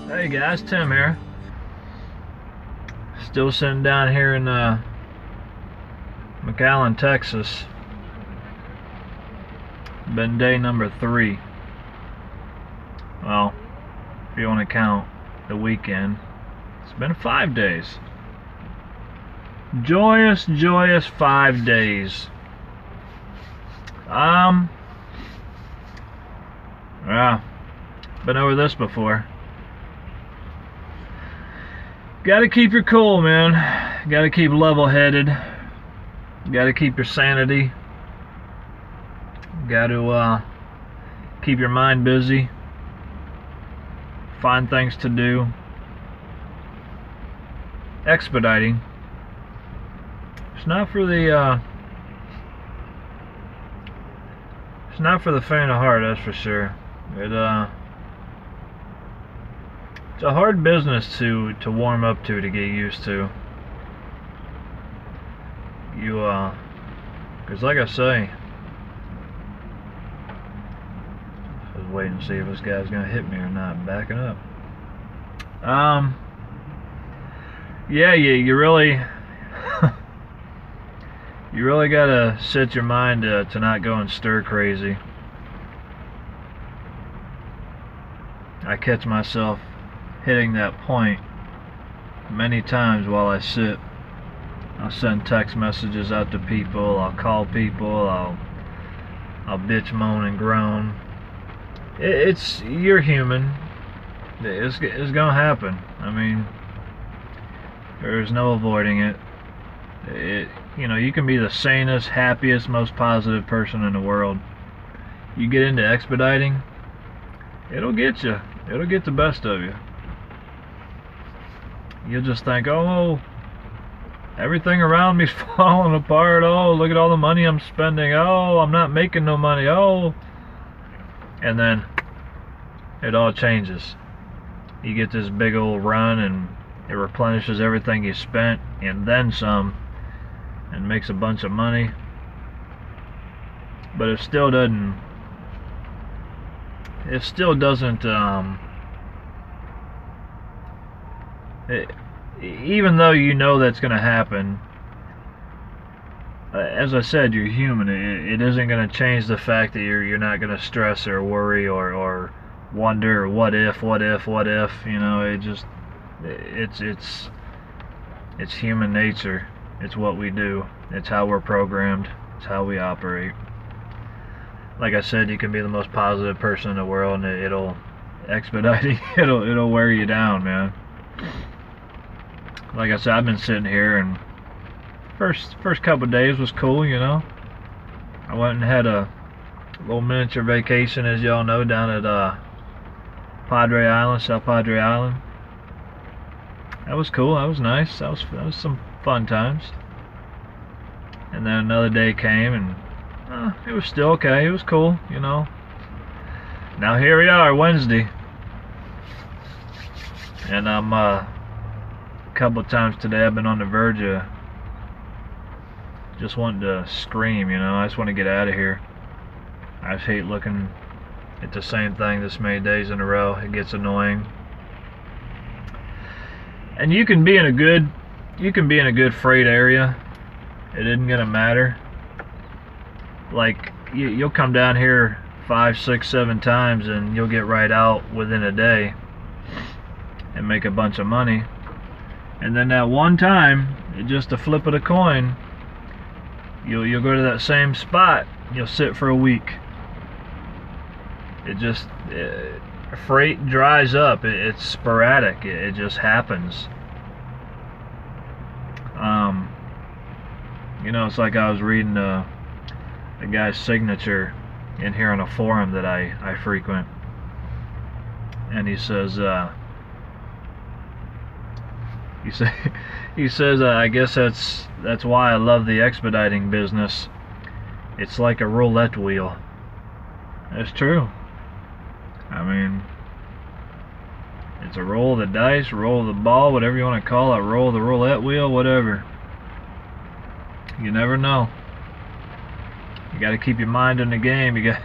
Hey guys, Tim here. Still sitting down here in McAllen, Texas. Been day number 3. Well, if you want to count the weekend, it's been 5 days. Joyous, joyous 5 days. Yeah, been over this before. Gotta keep your cool, man. Gotta keep level-headed. Gotta keep your sanity. Gotta keep your mind busy. Find things to do. Expediting. It's not for the it's not for the faint of heart, that's for sure. It's a hard business to warm up to get used to. Because like I say, I was waiting to see if this guy's gonna hit me or not. Backing up. Yeah, you really, you really gotta set your mind to not go and stir crazy. I catch myself hitting that point many times while I sit. I'll send text messages out to people, I'll call people, I'll bitch, moan, and groan. You're human. It's gonna happen. I mean, there's no avoiding it. You can be the sanest, happiest, most positive person in the world. You get into expediting, it'll get you. It'll get the best of you. You'll just think, oh, everything around me's falling apart. Oh, look at all the money I'm spending. Oh, I'm not making no money. Oh. And then it all changes. You get this big old run and it replenishes everything you spent and then some, and makes a bunch of money. But it still doesn't even though you know that's going to happen, as I said, you're human. It isn't going to change the fact that you're not going to stress or worry or wonder what if. You know, it's human nature. It's what we do. It's how we're programmed. It's how we operate. Like I said, you can be the most positive person in the world, and it'll wear you down, man. Like I said, I've been sitting here, and first couple of days was cool, you know. I went and had a little miniature vacation, as y'all know, down at Padre Island, South Padre Island. That was cool. That was nice. That was some fun times. And then another day came, and it was still okay. It was cool, you know. Now here we are, Wednesday, and I'm a couple of times today I've been on the verge of just wanting to scream, you know. I just want to get out of here. I just hate looking at the same thing this many days in a row. It gets annoying. And you can be in a good freight area. It isn't gonna matter. Like you'll come down here 5, 6, 7 times and you'll get right out within a day and make a bunch of money. And then that one time, just a flip of the coin, you'll go to that same spot. You'll sit for a week. Freight dries up. It's sporadic. It just happens. You know, it's like I was reading a guy's signature in here on a forum that I frequent, and he says, I guess that's why I love the expediting business. It's like a roulette wheel. That's true. I mean, it's a roll of the dice, roll of the ball, whatever you want to call it, roll of the roulette wheel, whatever. You never know. You got to keep your mind in the game. You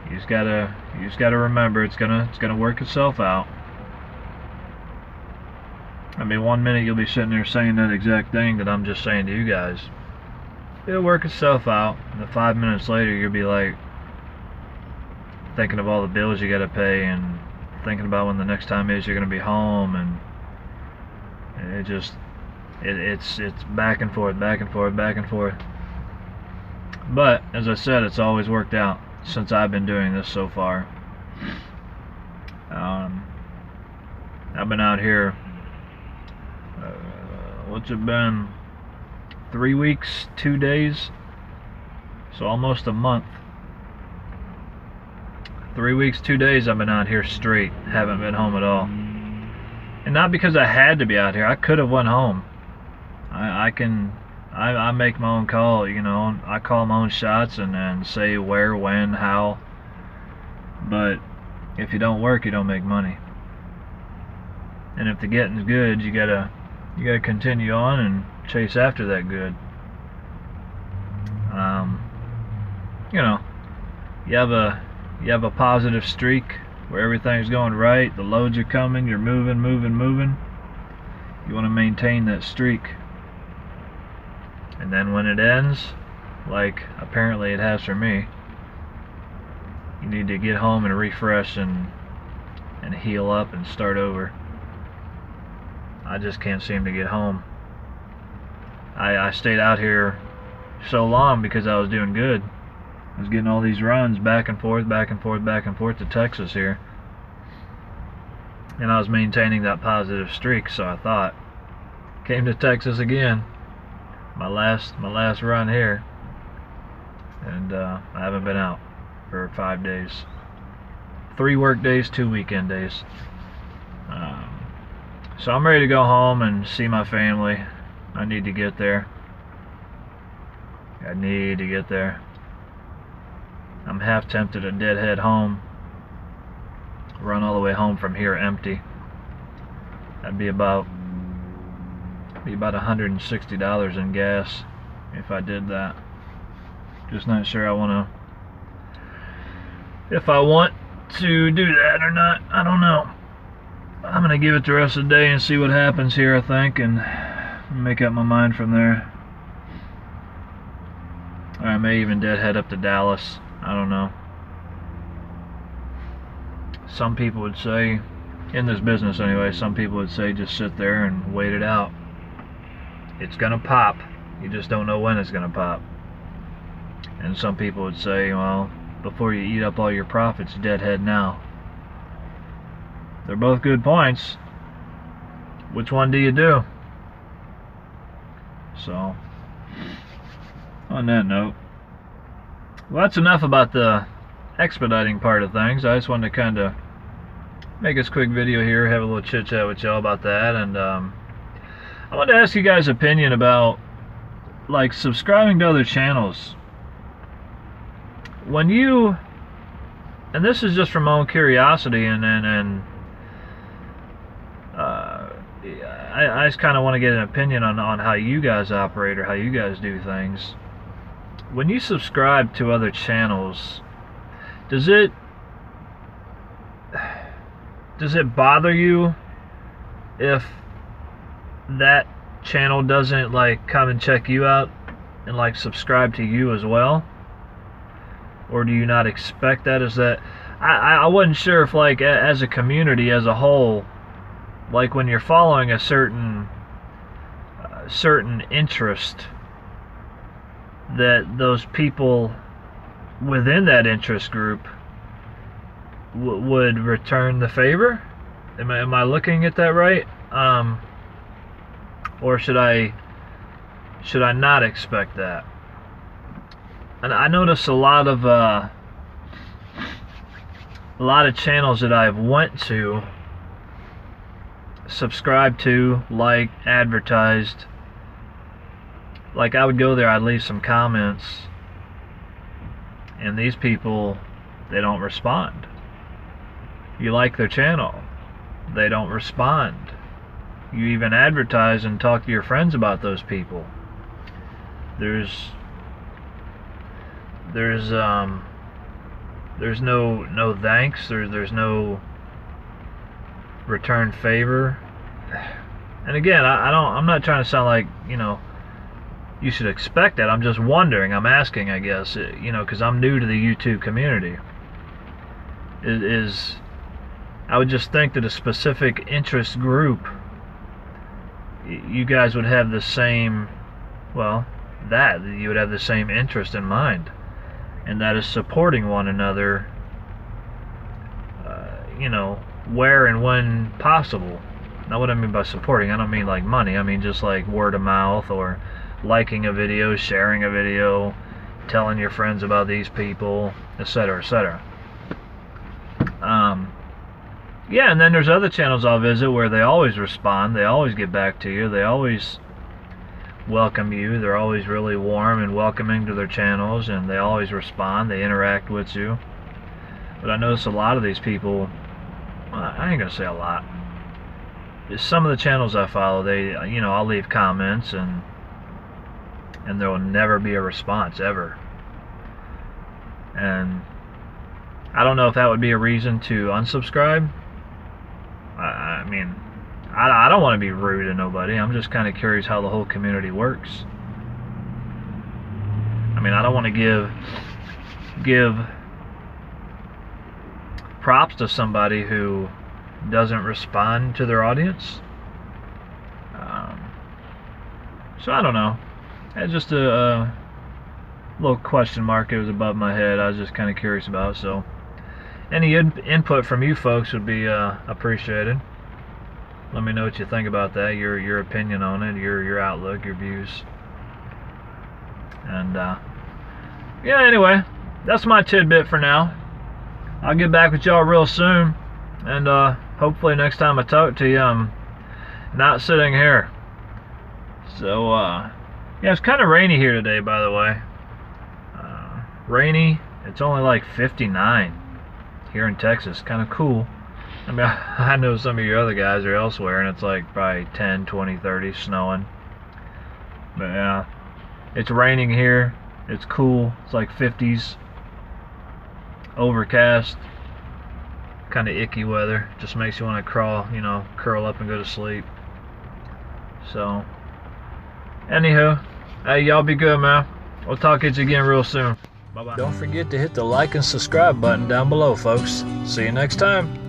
just gotta remember it's gonna work itself out. I mean, 1 minute you'll be sitting there saying that exact thing that I'm just saying to you guys. It'll work itself out, and then 5 minutes later you'll be like thinking of all the bills you gotta pay and thinking about when the next time is you're gonna be home, and it's back and forth, back and forth, back and forth. But as I said, it's always worked out since I've been doing this so far. I've been out here, what's it been, 3 weeks, 2 days, so almost a month. 3 weeks, 2 days I've been out here straight, haven't been home at all. And not because I had to be out here. I could have went home. I make my own call, you know. I call my own shots and say where, when, how. But if you don't work, you don't make money. And if the getting's good, you gotta continue on and chase after that good. You know, you have a positive streak where everything's going right, the loads are coming, you're moving. You want to maintain that streak. And then when it ends, like apparently it has for me, you need to get home and refresh and heal up and start over. I just can't seem to get home. I stayed out here so long because I was doing good. I was getting all these runs back and forth to Texas here. And I was maintaining that positive streak, so I thought. Came to Texas again. My last run here. And I haven't been out for 5 days. 3 work days, 2 weekend days. So I'm ready to go home and see my family. I need to get there. I'm half tempted to deadhead home. Run all the way home from here empty. That'd be about $160 in gas if I did that. Just not sure if I want to do that or not. I don't know. I'm gonna give it the rest of the day and see what happens here, I think, and make up my mind from there. Or I may even deadhead up to Dallas. I don't know. Some people would say, in this business anyway, some people would say just sit there and wait it out. It's gonna pop. You just don't know when it's gonna pop. And some people would say, well, before you eat up all your profits, deadhead now. They're both good points. Which one do you do? So, on that note, well, that's enough about the expediting part of things. I just wanted to kind of make this quick video here, have a little chit chat with y'all about that, and I wanted to ask you guys' opinion about like subscribing to other channels. When you, and this is just from my own curiosity, I just kind of want to get an opinion on how you guys operate or how you guys do things. When you subscribe to other channels, does it bother you if that channel doesn't like come and check you out and like subscribe to you as well? Or do you not expect that? Is that I wasn't sure if like as a community as a whole, like when you're following a certain interest, that those people within that interest group would return the favor. Am I looking at that right? Or should I not expect that? And I notice a lot of channels that I've went to, subscribed to, like, advertised. Like, I would go there, I'd leave some comments, and these people, they don't respond. You like their channel, they don't respond. You even advertise and talk to your friends about those people. There's no thanks, there's no return favor. And again, I'm not trying to sound like, you should expect that. I'm just wondering, I'm asking, I guess, because I'm new to the YouTube community. I would just think that a specific interest group, you guys would have the same, that you would have the same interest in mind, and that is supporting one another, where and when possible. Now, what I mean by supporting, I don't mean like money. I mean just like word of mouth, or liking a video, sharing a video, telling your friends about these people, etc., etc. Yeah, and then there's other channels I'll visit where they always respond, they always get back to you, they always welcome you, they're always really warm and welcoming to their channels, and they always respond, they interact with you. But I notice a lot of these people, I ain't gonna say a lot, some of the channels I follow, they, I'll leave comments, and there will never be a response, ever. And I don't know if that would be a reason to unsubscribe. I mean, I don't want to be rude to nobody. I'm just kind of curious how the whole community works. I mean, I don't want to give props to somebody who doesn't respond to their audience. So I don't know. It's just a little question mark. It was above my head. I was just kind of curious about it. So any input from you folks would be appreciated. Let me know what you think about that, your opinion on it, your outlook, your views. And yeah, anyway, that's my tidbit for now. I'll get back with y'all real soon, and hopefully next time I talk to you, I'm not sitting here. So yeah, it's kind of rainy here today, by the way. Rainy. It's only like 59 here in Texas. Kind of cool. I mean, I know some of your other guys are elsewhere, and it's like probably 10, 20, 30, snowing. But yeah, it's raining here. It's cool. It's like 50s. Overcast. Kind of icky weather. Just makes you want to crawl, curl up and go to sleep. So, anywho, hey, y'all be good, man. We'll talk to you again real soon. Bye-bye. Don't forget to hit the like and subscribe button down below, folks. See you next time.